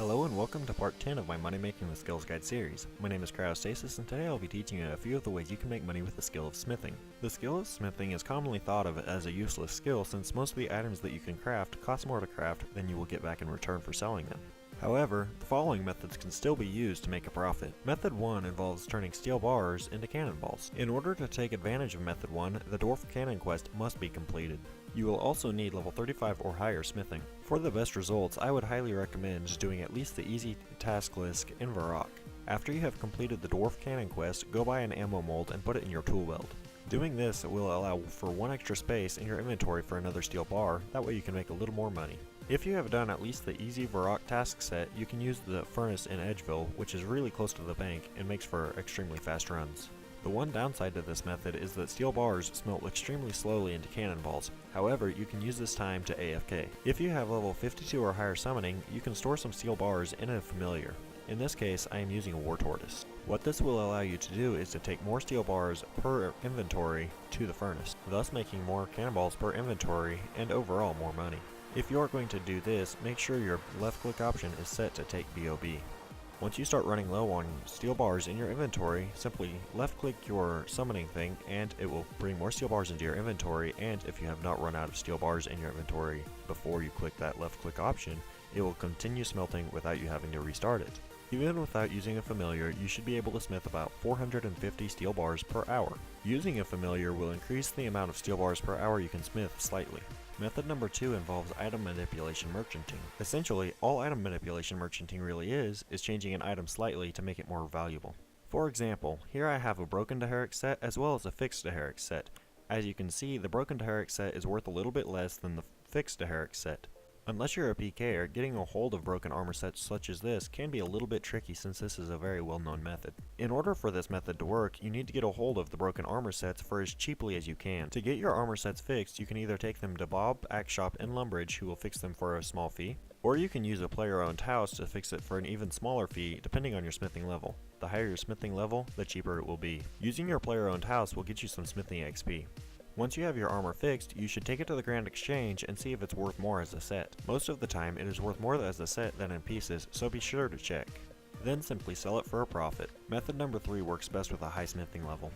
Hello and welcome to part 10 of my Money Making with Skills Guide series. My name is Cryostasis and today I'll be teaching you a few of the ways you can make money with the skill of smithing. The skill of smithing is commonly thought of as a useless skill since most of the items that you can craft cost more to craft than you will get back in return for selling them. However, the following methods can still be used to make a profit. Method 1 involves turning steel bars into cannonballs. In order to take advantage of Method 1, the Dwarf Cannon quest must be completed. You will also need level 35 or higher smithing. For the best results, I would highly recommend doing at least the easy task list in Varrock. After you have completed the Dwarf Cannon quest, go buy an ammo mold and put it in your tool belt. Doing this will allow for one extra space in your inventory for another steel bar, that way you can make a little more money. If you have done at least the easy Varrock task set, you can use the furnace in Edgeville, which is really close to the bank and makes for extremely fast runs. The one downside to this method is that steel bars smelt extremely slowly into cannonballs. However, you can use this time to AFK. If you have level 52 or higher summoning, you can store some steel bars in a familiar. In this case, I am using a war tortoise. What this will allow you to do is to take more steel bars per inventory to the furnace, thus making more cannonballs per inventory and overall more money. If you are going to do this, make sure your left click option is set to take BOB. Once you start running low on steel bars in your inventory, simply left click your summoning thing and it will bring more steel bars into your inventory, and if you have not run out of steel bars in your inventory before you click that left click option, it will continue smelting without you having to restart it. Even without using a familiar, you should be able to smith about 450 steel bars per hour. Using a familiar will increase the amount of steel bars per hour you can smith slightly. Method number 2 involves item manipulation merchanting. Essentially, all item manipulation merchanting really is changing an item slightly to make it more valuable. For example, here I have a broken Daheric set as well as a fixed Daheric set. As you can see, the broken Daheric set is worth a little bit less than the fixed Daheric set. Unless you're a PKer, getting a hold of broken armor sets such as this can be a little bit tricky since this is a very well-known method. In order for this method to work, you need to get a hold of the broken armor sets for as cheaply as you can. To get your armor sets fixed, you can either take them to Bob, Axe Shop, and Lumbridge, who will fix them for a small fee, or you can use a player-owned house to fix it for an even smaller fee depending on your smithing level. The higher your smithing level, the cheaper it will be. Using your player-owned house will get you some smithing XP. Once you have your armor fixed, you should take it to the Grand Exchange and see if it's worth more as a set. Most of the time, it is worth more as a set than in pieces, so be sure to check. Then simply sell it for a profit. Method number 3 works best with a high smithing level.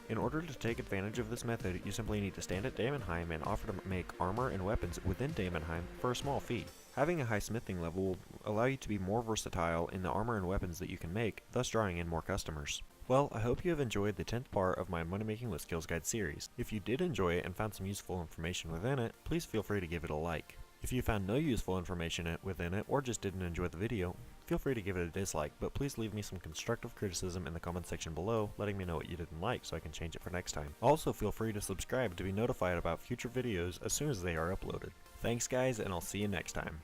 In order to take advantage of this method, you simply need to stand at Daemonheim and offer to make armor and weapons within Daemonheim for a small fee. Having a high smithing level will allow you to be more versatile in the armor and weapons that you can make, thus drawing in more customers. Well, I hope you have enjoyed the 10th part of my Money Making with Skills Guide series. If you did enjoy it and found some useful information within it, please feel free to give it a like. If you found no useful information within it or just didn't enjoy the video, feel free to give it a dislike, but please leave me some constructive criticism in the comment section below, letting me know what you didn't like so I can change it for next time. Also, feel free to subscribe to be notified about future videos as soon as they are uploaded. Thanks guys, and I'll see you next time.